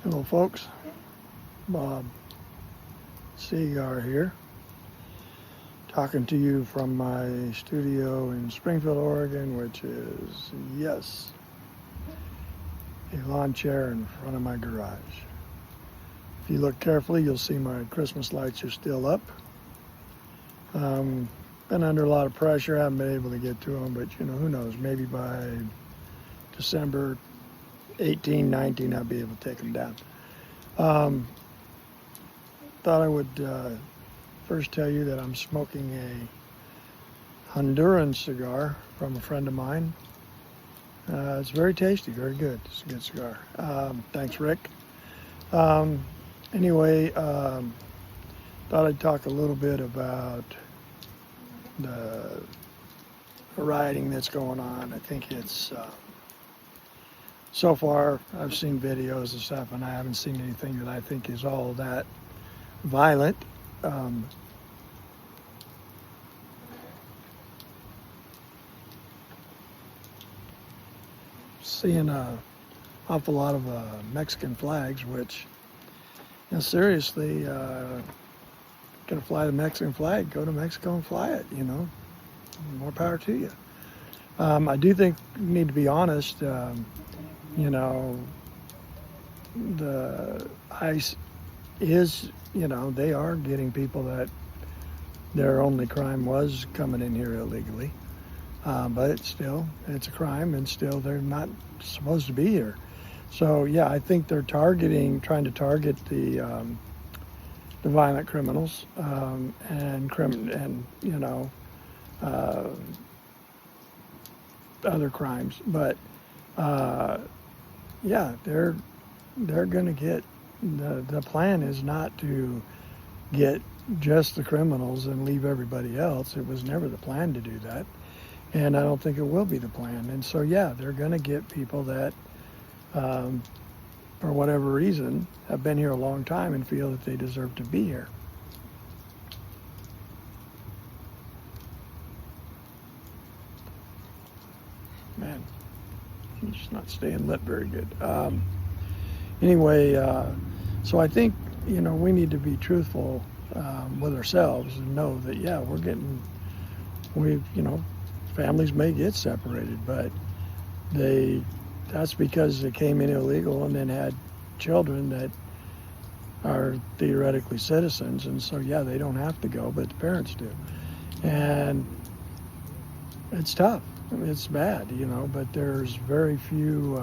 Hello folks, Bob C-Gar here, talking to you from my studio in Springfield, Oregon, which is, yes, a lawn chair in front of my garage. If you look carefully, you'll see my Christmas lights are still up. Been under a lot of pressure, haven't been able to get to them, but who knows, maybe by December 18, 19, I'll be able to take them down. Thought I would first tell you that I'm smoking a Honduran cigar from a friend of mine. It's very tasty, very good. It's a good cigar. Thanks, Rick. Anyway, thought I'd talk a little bit about the rioting that's going on. I think it's so far I've seen videos and stuff, and I haven't seen anything that I think is all that violent. Seeing an awful lot of Mexican flags, which, seriously, gonna fly the Mexican flag, go to Mexico and fly it, more power to you. I do think we need to be honest, the ICE is, they are getting people that their only crime was coming in here illegally. But it's a crime, and still they're not supposed to be here. So yeah, I think they're trying to target the violent criminals, and other crimes. But yeah, they're going to get, the plan is not to get just the criminals and leave everybody else. It was never the plan to do that. And I don't think it will be the plan. And so, yeah, they're going to get people that, for whatever reason, have been here a long time and feel that they deserve to be here. Man, I'm just not staying lit very good. Anyway, so I think, we need to be truthful with ourselves and know that, yeah, families may get separated, but that's because they came in illegal and then had children that are theoretically citizens, and so yeah, they don't have to go, but the parents do. And it's tough, it's bad, but there's very few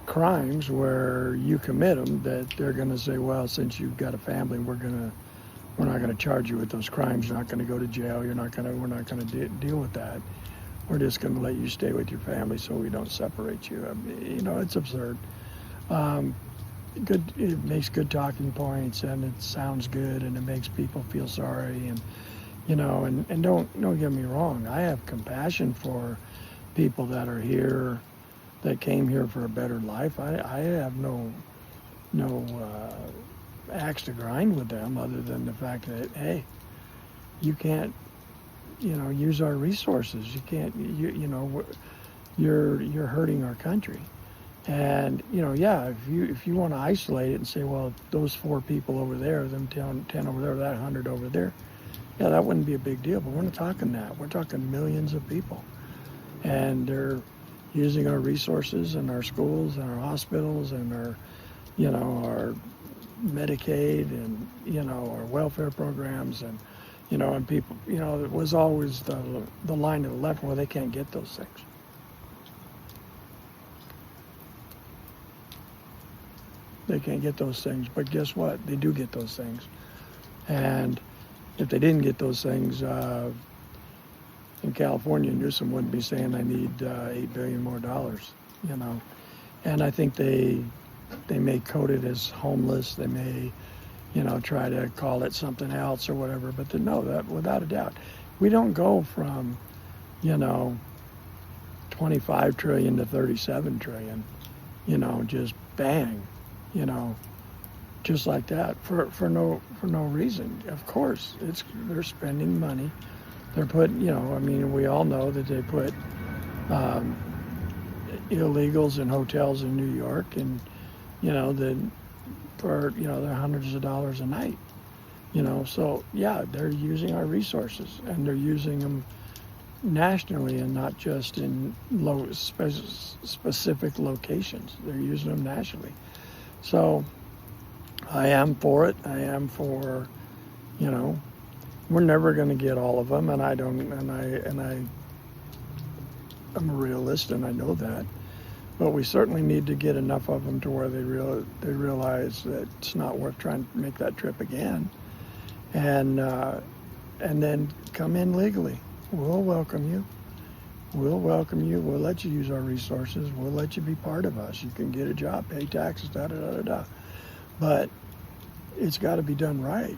crimes where you commit them that they're going to say, well, since you've got a family, we're not going to charge you with those crimes. You're not going to go to jail. We're not going to deal with that. We're just going to let you stay with your family so we don't separate you. It's absurd. It makes good talking points, and it sounds good, and it makes people feel sorry, and and don't get me wrong. I have compassion for people that are here, that came here for a better life. I have no axe to grind with them, other than the fact that, hey, you can't use our resources. You can't, you're hurting our country. And yeah, if you want to isolate it and say, well, those 4 people over there, them 10 over there, that 100 over there, yeah, that wouldn't be a big deal. But we're not talking that. We're talking millions of people, and they're using our resources and our schools and our hospitals and our Medicaid and our welfare programs, and and people, it was always the line to the left where they can't get those things. They can't get those things, but guess what? They do get those things. And if they didn't get those things, in California, Newsom wouldn't be saying I need $8 billion more, And I think they may code it as homeless. They may, try to call it something else or whatever. But no, that without a doubt, we don't go from, 25 trillion to 37 trillion, just bang, just like that for no reason. Of course, they're spending money. They're putting, we all know that they put illegals in hotels in New York, and Then for, they're hundreds of dollars a night, so yeah, they're using our resources, and they're using them nationally and not just in specific locations. They're using them nationally. So I am for it. I am for, we're never going to get all of them, and I'm a realist, and I know that. But we certainly need to get enough of them to where they realize that it's not worth trying to make that trip again, and then come in legally. We'll welcome you. We'll welcome you. We'll let you use our resources. We'll let you be part of us. You can get a job, pay taxes, da da da da da. But it's got to be done right.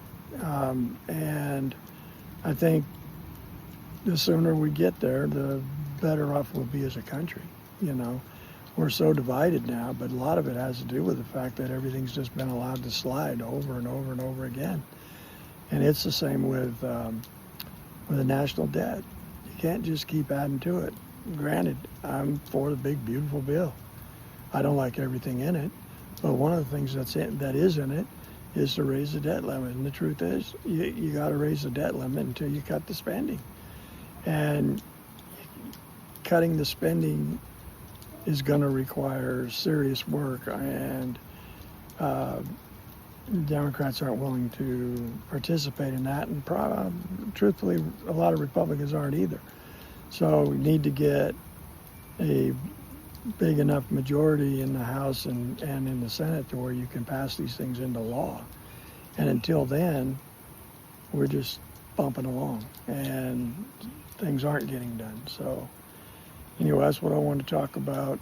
And I think the sooner we get there, the better off we'll be as a country. We're so divided now, but a lot of it has to do with the fact that everything's just been allowed to slide over and over and over again. And it's the same with the national debt. You can't just keep adding to it. Granted, I'm for the big, beautiful bill. I don't like everything in it, but one of the things that is in it is to raise the debt limit. And the truth is, you got to raise the debt limit until you cut the spending. And cutting the spending is going to require serious work, and Democrats aren't willing to participate in that, and truthfully, a lot of Republicans aren't either. So we need to get a big enough majority in the House and in the Senate to where you can pass these things into law. And until then, we're just bumping along, and things aren't getting done. So anyway, that's what I want to talk about.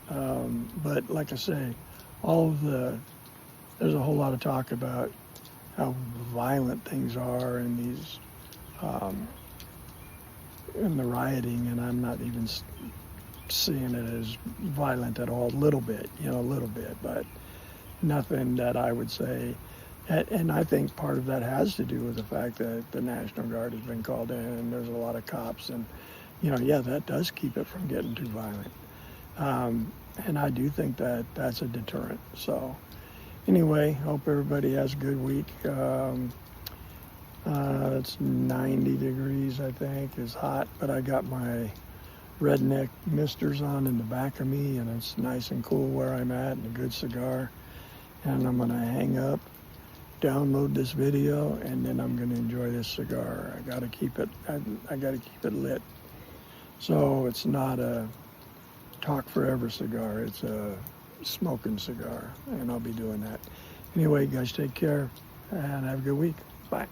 But like I say, there's a whole lot of talk about how violent things are in these, in the rioting, and I'm not even seeing it as violent at all. A little bit, but nothing that I would say. And I think part of that has to do with the fact that the National Guard has been called in, and there's a lot of cops, and that does keep it from getting too violent. And I do think that that's a deterrent. So anyway, hope everybody has a good week. It's 90 degrees, I think. It's hot, but I got my redneck misters on in the back of me, and it's nice and cool where I'm at, and a good cigar. And I'm going to hang up, download this video, and then I'm going to enjoy this cigar. I got to keep it. I got to keep it lit. So it's not a talk forever cigar. It's a smoking cigar, and I'll be doing that. Anyway, guys, take care and have a good week. Bye.